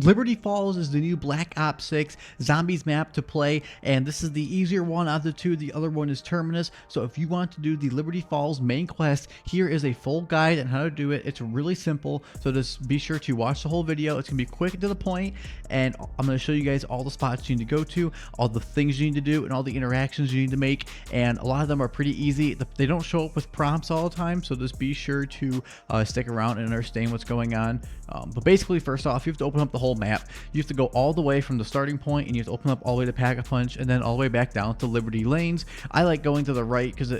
Liberty Falls is the new Black Ops 6 zombies map to play, and this is the easier one out of the two. The other one is Terminus. So if you want to do the Liberty Falls main quest, here is a full guide on how to do it. It's really simple, so just be sure to watch the whole video. It's gonna be quick and to the point, and I'm gonna show you guys all the spots you need to go to, all the things you need to do, and all the interactions you need to make. And a lot of them are pretty easy. They don't show up with prompts all the time, so just be sure to stick around and understand what's going on. But basically, first off, you have to open up the whole map. You have to go all the way from the starting point, and you have to open up all the way to Pack-a-Punch, and then all the way back down to Liberty Lanes. I like going to the right because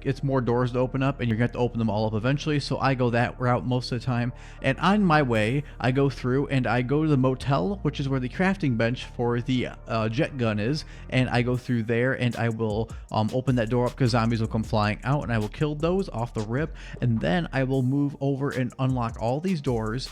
it's more doors to open up, and you're going to have to open them all up eventually, so I go that route most of the time. And on my way, I go through and I go to the motel, which is where the crafting bench for the jet gun is, and I go through there, and I will open that door up because zombies will come flying out, and I will kill those off the rip. And then I will move over and unlock all these doors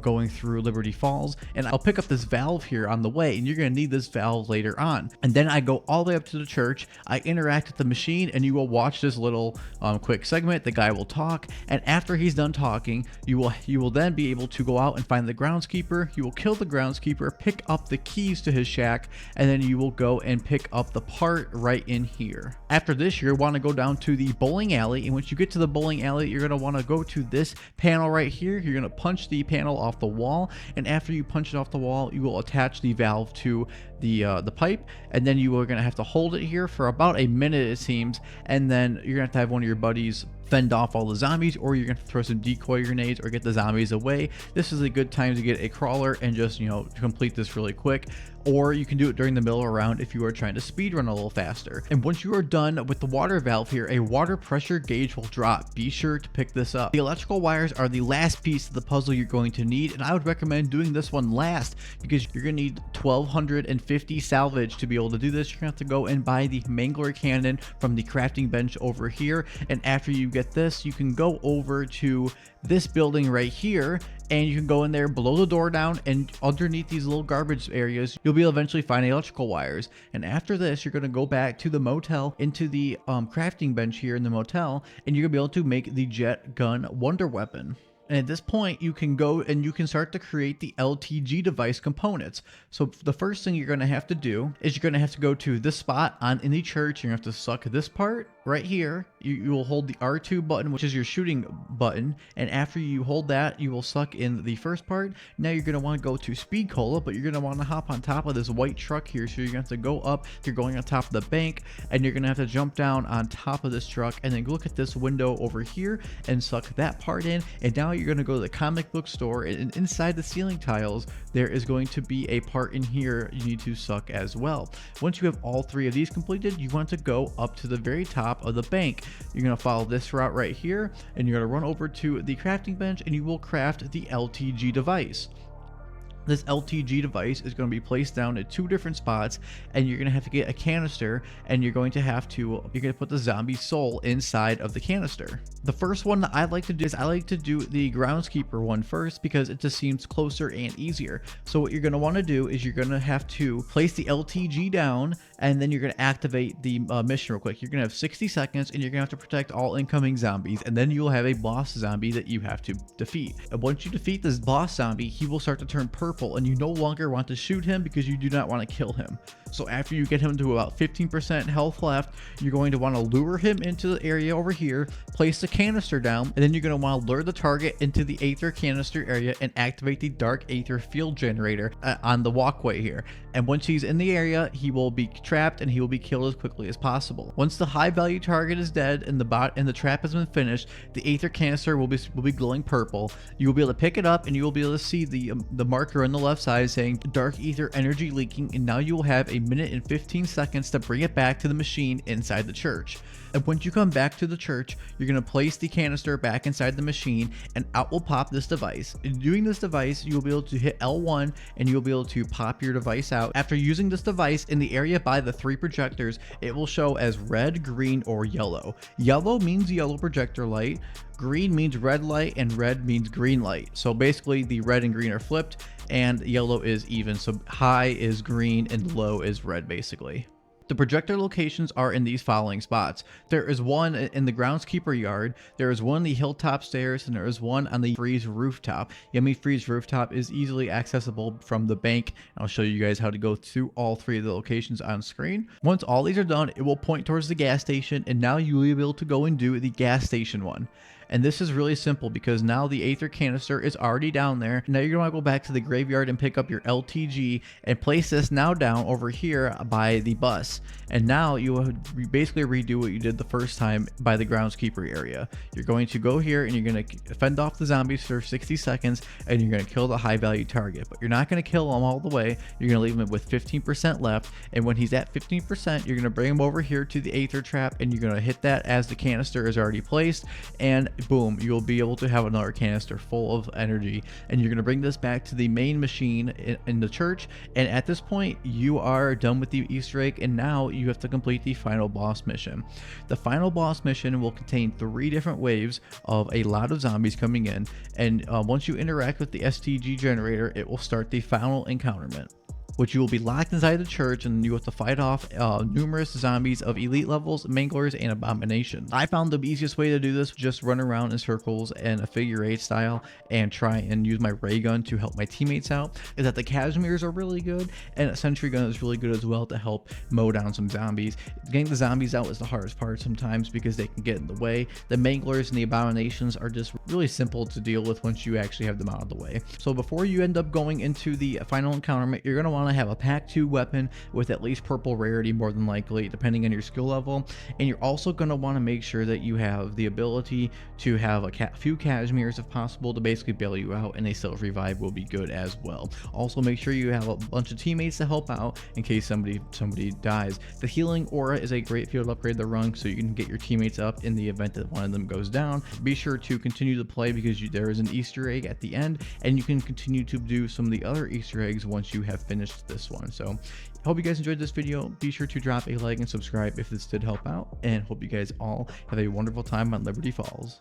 going through Liberty Falls, and I'll pick up this valve here on the way, and you're going to need this valve later on. And then I go all the way up to the church. I interact with the machine, and you will watch this little quick segment. The guy will talk, and after he's done talking, you will then be able to go out and find the groundskeeper. You will kill the groundskeeper, pick up the keys to his shack, and then you will go and pick up the part right in here. After this, you're going to want to go down to the bowling alley, and once you get to the bowling alley, you're going to want to go to this panel right here. You're going to punch the panel off the wall, and after you punch it off the wall, you will attach the valve to the pipe, and then you are going to have to hold it here for about a minute, it seems, and then you're going to have one of your buddies fend off all the zombies, or you're going to throw some decoy grenades or get the zombies away. This is a good time to get a crawler and just, complete this really quick. Or you can do it during the middle of a round if you are trying to speed run a little faster. And once you are done with the water valve here, a water pressure gauge will drop. Be sure to pick this up. The electrical wires are the last piece of the puzzle you're going to need, and I would recommend doing this one last because you're going to need 1250 salvage to be able to do this. You're going to have to go and buy the Mangler cannon from the crafting bench over here, and after you get this, you can go over to this building right here, and you can go in there, blow the door down, and underneath these little garbage areas, you'll be able to eventually find electrical wires. And after this, you're going to go back to the motel, into the crafting bench here in the motel, and you're going to be able to make the jet gun wonder weapon. And at this point, you can go and you can start to create the LTG device components. So the first thing you're going to have to do is you're going to have to go to this spot in the church. You're going to have to suck this part right here. You will hold the R2 button, which is your shooting button. And after you hold that, you will suck in the first part. Now you're going to want to go to Speed Cola, but you're going to want to hop on top of this white truck here. So you're going to have to go up. You're going on top of the bank, and you're going to have to jump down on top of this truck, and then look at this window over here and suck that part in. And now you're going to go to the comic book store, and inside the ceiling tiles there is going to be a part in here you need to suck as well. Once you have all three of these completed, you want to go up to the very top of the bank. You're going to follow this route right here, and you're going to run over to the crafting bench, and you will craft the LTG device. This LTG device is going to be placed down at two different spots, and you're going to have to get a canister, and you're going to put the zombie soul inside of the canister. The first one that I like to do is I like to do the groundskeeper one first because it just seems closer and easier. So what you're going to want to do is you're going to have to place the LTG down, and then you're going to activate the mission real quick. You're going to have 60 seconds, and you're going to have to protect all incoming zombies, and then you'll have a boss zombie that you have to defeat. And once you defeat this boss zombie, he will start to turn purple, and you no longer want to shoot him because you do not want to kill him. So after you get him to about 15% health left, you're going to want to lure him into the area over here, place the canister down, and then you're going to want to lure the target into the Aether canister area and activate the Dark Aether field generator on the walkway here. And once he's in the area, he will be trapped and he will be killed as quickly as possible. Once the high value target is dead and the trap has been finished, the Aether canister will be glowing purple. You will be able to pick it up, and you will be able to see the marker on the left side saying Dark Aether energy leaking, and now you will have a minute and 15 seconds to bring it back to the machine inside the church. And once you come back to the church, you're going to place the canister back inside the machine, and out will pop this device. In doing this device, you will be able to hit L1, and you'll be able to pop your device out. After using this device in the area by the three projectors, it will show as red, green, or yellow. Yellow means yellow projector light, green means red light, and red means green light. So basically the red and green are flipped, and yellow is even. So high is green and low is red basically. The projector locations are in these following spots. There is one in the groundskeeper yard, there is one on the hilltop stairs, and there is one on the Freeze rooftop. Yummy Freeze rooftop is easily accessible from the bank. I'll show you guys how to go through all 3 of the locations on screen. Once all these are done, it will point towards the gas station, and now you will be able to go and do the gas station one. And this is really simple because now the Aether canister is already down there. Now you're going to go back to the graveyard and pick up your LTG and place this now down over here by the bus. And now you will basically redo what you did the first time by the groundskeeper area. You're going to go here and you're going to fend off the zombies for 60 seconds and you're going to kill the high value target. But you're not going to kill them all the way. You're going to leave him with 15% left. And when he's at 15%, you're going to bring him over here to the Aether trap and you're going to hit that as the canister is already placed. And boom, you'll be able to have another canister full of energy, and you're going to bring this back to the main machine in the church. And at this point you are done with the Easter egg, and now you have to complete the final boss mission. The final boss mission will contain 3 different waves of a lot of zombies coming in, and once you interact with the STG generator, it will start the final encounterment, which you will be locked inside the church, and you have to fight off numerous zombies of elite levels, manglers, and abominations. I found the easiest way to do this, just run around in circles in a figure 8 style and try and use my ray gun to help my teammates out. Is that the Cashmeres are really good, and a sentry gun is really good as well to help mow down some zombies. Getting the zombies out is the hardest part sometimes because they can get in the way. The manglers and the abominations are just really simple to deal with once you actually have them out of the way. So before you end up going into the final encounterment, you're going to want to have a pack 2 weapon with at least purple rarity, more than likely, depending on your skill level. And you're also going to want to make sure that you have the ability to have a few Cashmeres if possible to basically bail you out, and a self revive will be good as well. Also make sure you have a bunch of teammates to help out in case somebody dies. The healing aura is a great field upgrade to run so you can get your teammates up in the event that one of them goes down. Be sure to continue to play because there is an Easter egg at the end, and you can continue to do some of the other Easter eggs once you have finished this one. So hope you guys enjoyed this video. Be sure to drop a like and subscribe if this did help out, and hope you guys all have a wonderful time on Liberty Falls.